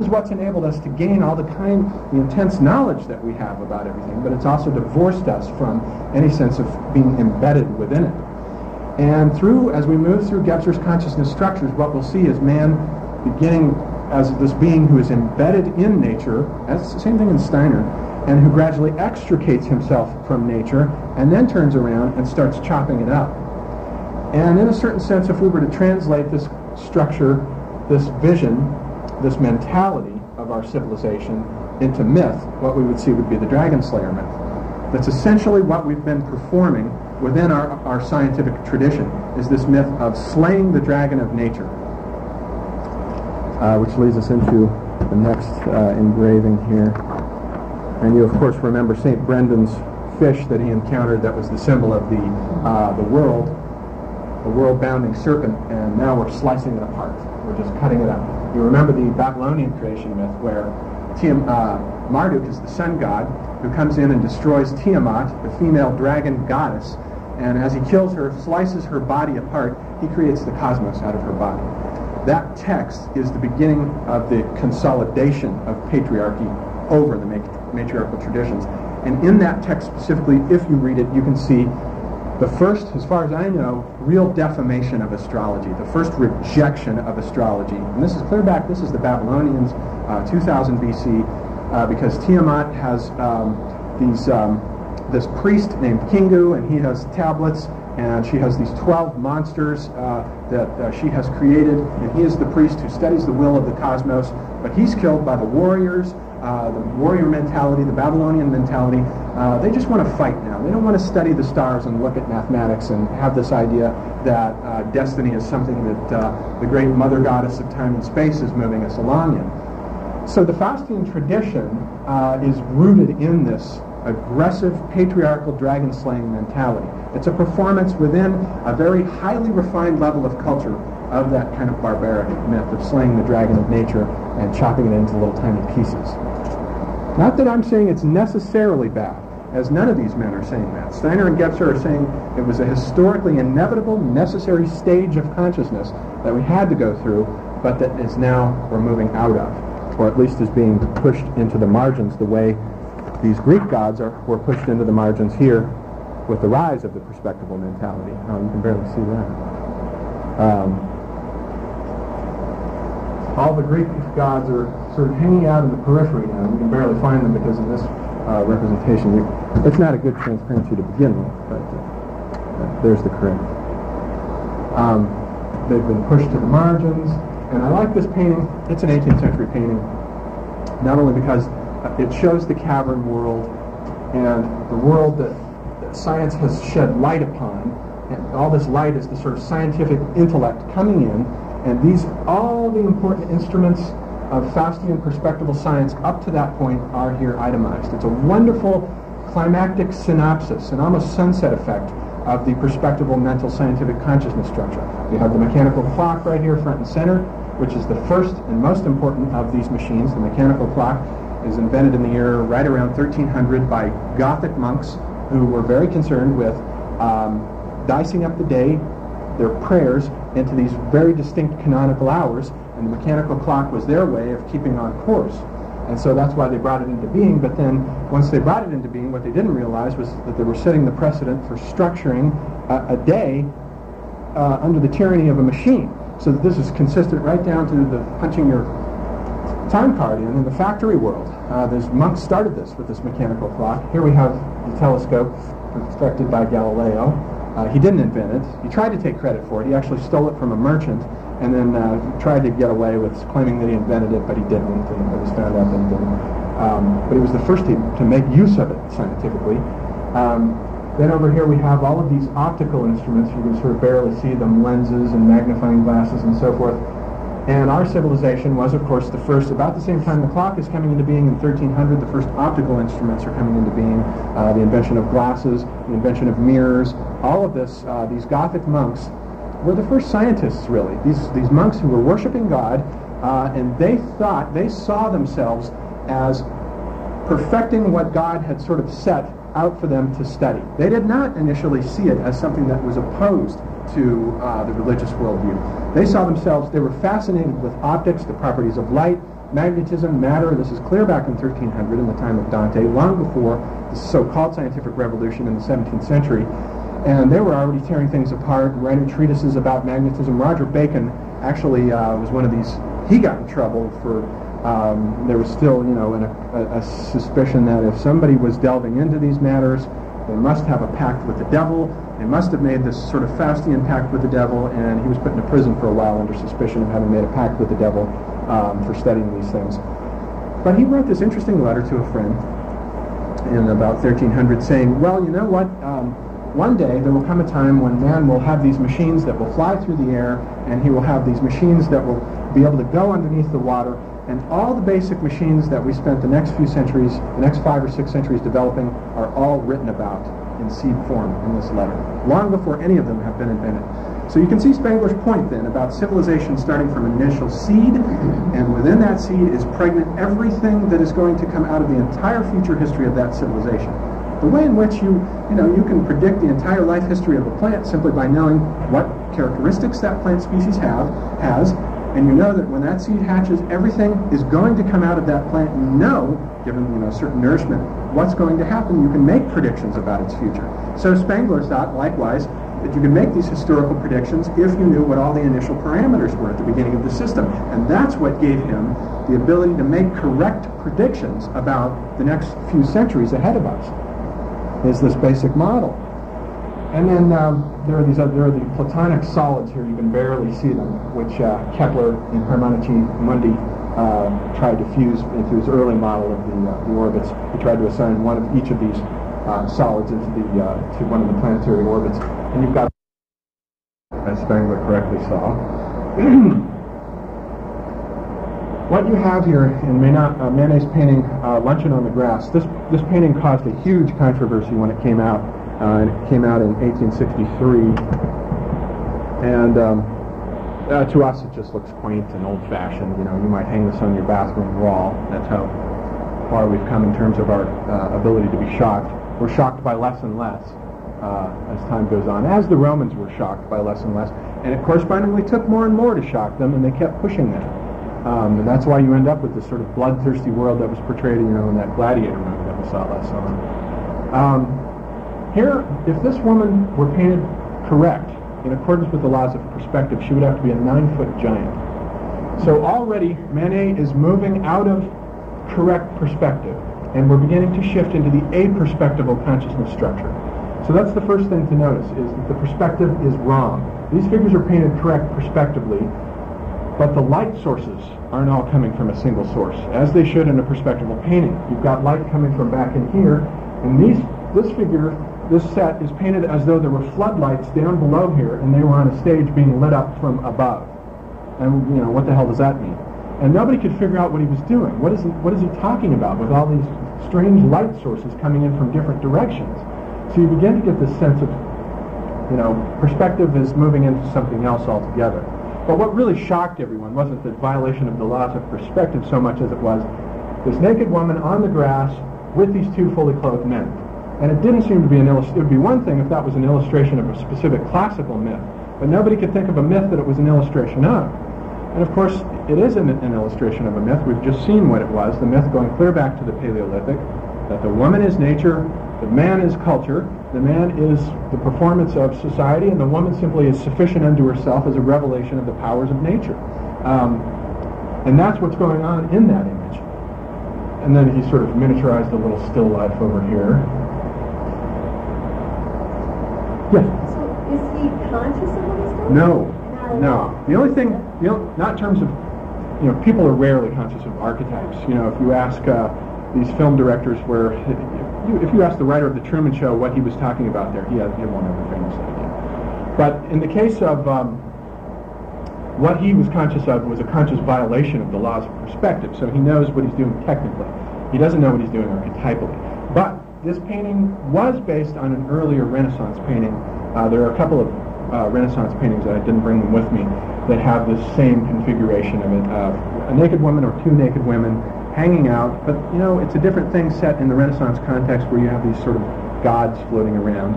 is what's enabled us to gain all the intense knowledge that we have about everything, but it's also divorced us from any sense of being embedded within it. And as we move through Gebser's consciousness structures, what we'll see is man beginning as this being who is embedded in nature, that's the same thing in Steiner, and who gradually extricates himself from nature and then turns around and starts chopping it up. And in a certain sense, if we were to translate this structure, this vision, this mentality of our civilization into myth, what we would see would be the Dragon Slayer myth. That's essentially what we've been performing within our scientific tradition, is this myth of slaying the dragon of nature. Which leads us into the next engraving here. And you, of course, remember St. Brendan's fish that he encountered that was the symbol of the world-bounding serpent, and now we're slicing it apart. We're just cutting it up. You remember the Babylonian creation myth where Marduk is the sun god who comes in and destroys Tiamat, the female dragon goddess, and as he kills her, slices her body apart, he creates the cosmos out of her body. That text is the beginning of the consolidation of patriarchy over the matriarchal traditions. And in that text specifically, if you read it, you can see the first, as far as I know, real defamation of astrology, the first rejection of astrology. And this is clear back, this is the Babylonians, 2000 BC, because Tiamat has this priest named Kingu, and he has tablets, and she has these 12 monsters that she has created, and he is the priest who studies the will of the cosmos, but he's killed by the warriors, the warrior mentality, the Babylonian mentality. They just want to fight now. They don't want to study the stars and look at mathematics and have this idea that destiny is something that the great mother goddess of time and space is moving us along in. So the Faustian tradition is rooted in this aggressive patriarchal dragon-slaying mentality. It's a performance within a very highly refined level of culture of that kind of barbaric myth of slaying the dragon of nature and chopping it into little tiny pieces. Not that I'm saying it's necessarily bad, as none of these men are saying that. Steiner and Gebser are saying it was a historically inevitable, necessary stage of consciousness that we had to go through, but that is now we're moving out of, or at least is being pushed into the margins the way these Greek gods were pushed into the margins here with the rise of the perspectival mentality. You can barely see that. All the Greek gods are sort of hanging out in the periphery now. We can barely find them because of this representation. It's not a good transparency to begin with, but there's the correct. They've been pushed to the margins, and I like this painting. It's an 18th century painting, not only because it shows the cavern world and the world that science has shed light upon, and all this light is the sort of scientific intellect coming in, and all the important instruments of Faustian perspectival science up to that point are here itemized. It's a wonderful climactic synopsis, an almost sunset effect of the perspectival mental scientific consciousness structure. We have the mechanical clock right here front and center, which is the first and most important of these machines. The mechanical clock is invented in the year right around 1300 by Gothic monks who were very concerned with dicing up the day, their prayers, into these very distinct canonical hours, and the mechanical clock was their way of keeping on course. And so that's why they brought it into being, but then once they brought it into being, what they didn't realize was that they were setting the precedent for structuring a day under the tyranny of a machine. So that this is consistent right down to the punching your time card in the factory world. These monks started this with this mechanical clock. Here we have the telescope constructed by Galileo. He didn't invent it. He tried to take credit for it. He actually stole it from a merchant and then tried to get away with claiming that he invented it, but he didn't. It was found out that he didn't. But he was the first to make use of it scientifically. Then over here we have all of these optical instruments. You can sort of barely see them, lenses and magnifying glasses and so forth. And our civilization was, of course, the first, about the same time the clock is coming into being in 1300, the first optical instruments are coming into being, the invention of glasses, the invention of mirrors, all of this, these Gothic monks were the first scientists, really. These monks who were worshiping God, and they saw themselves as perfecting what God had sort of set out for them to study. They did not initially see it as something that was opposed to the religious worldview. They saw themselves, they were fascinated with optics, the properties of light, magnetism, matter. This is clear back in 1300 in the time of Dante, long before the so-called scientific revolution in the 17th century. And they were already tearing things apart, writing treatises about magnetism. Roger Bacon actually was one of these. He got in trouble for, there was still, a suspicion that if somebody was delving into these matters, they must have a pact with the devil. They must have made this sort of Faustian pact with the devil, and he was put into prison for a while under suspicion of having made a pact with the devil for studying these things. But he wrote this interesting letter to a friend in about 1300 saying, well, you know what, one day there will come a time when man will have these machines that will fly through the air, and he will have these machines that will be able to go underneath the water, and all the basic machines that we spent the next few centuries, the next 5 or 6 centuries developing, are all written about in seed form in this letter, long before any of them have been invented. So you can see Spengler's point then about civilization starting from an initial seed, and within that seed is pregnant everything that is going to come out of the entire future history of that civilization. The way in which you can predict the entire life history of a plant simply by knowing what characteristics that plant species has, and you know that when that seed hatches, everything is going to come out of that plant. You know, given certain nourishment, what's going to happen. You can make predictions about its future. So Spengler thought, likewise, that you could make these historical predictions if you knew what all the initial parameters were at the beginning of the system. And that's what gave him the ability to make correct predictions about the next few centuries ahead of us, is this basic model. And then there are the Platonic solids here. You can barely see them, which Kepler in Harmonici Mundi tried to fuse into his early model of the orbits. He tried to assign one of each of these solids into to one of the planetary orbits. And you've got, as Spengler correctly saw, what you have here in Manet's painting, Luncheon on the Grass. This painting caused a huge controversy when it came out. And it came out in 1863, and to us it just looks quaint and old-fashioned. You might hang this on your bathroom wall. That's how far we've come in terms of our ability to be shocked. We're shocked by less and less as time goes on, as the Romans were shocked by less and less, and it correspondingly took more and more to shock them, and they kept pushing that. And that's why you end up with this sort of bloodthirsty world that was portrayed, in that Gladiator movie that we saw last summer. Here, if this woman were painted correct, in accordance with the laws of perspective, she would have to be a 9-foot giant. So already, Manet is moving out of correct perspective, and we're beginning to shift into the aperspectival consciousness structure. So that's the first thing to notice, is that the perspective is wrong. These figures are painted correct prospectively, but the light sources aren't all coming from a single source, as they should in a perspectival painting. You've got light coming from back in here, and this set is painted as though there were floodlights down below here, and they were on a stage being lit up from above. And what the hell does that mean? And nobody could figure out what he was doing. What is he talking about with all these strange light sources coming in from different directions? So you begin to get this sense of, perspective is moving into something else altogether. But what really shocked everyone wasn't the violation of the laws of perspective so much as it was this naked woman on the grass with these two fully clothed men. And it didn't seem to be it would be one thing if that was an illustration of a specific classical myth, but nobody could think of a myth that it was an illustration of. And of course, it is an illustration of a myth. We've just seen what it was, the myth going clear back to the Paleolithic, that the woman is nature, the man is culture, the man is the performance of society, and the woman simply is sufficient unto herself as a revelation of the powers of nature. And that's what's going on in that image. And then he sort of miniaturized a little still life over here. Yes? So is he conscious of what he's doing? No. The only thing, not in terms of, people are rarely conscious of archetypes. If you ask these film directors if you ask the writer of The Truman Show what he was talking about there, he won't have a famous idea. But in the case of what he was conscious of was a conscious violation of the laws of perspective, so he knows what he's doing technically. He doesn't know what he's doing archetypally. But this painting was based on an earlier Renaissance painting. There are a couple of Renaissance paintings, that I didn't bring them with me, that have this same configuration of it, a naked woman or two naked women hanging out. But, it's a different thing set in the Renaissance context where you have these sort of gods floating around.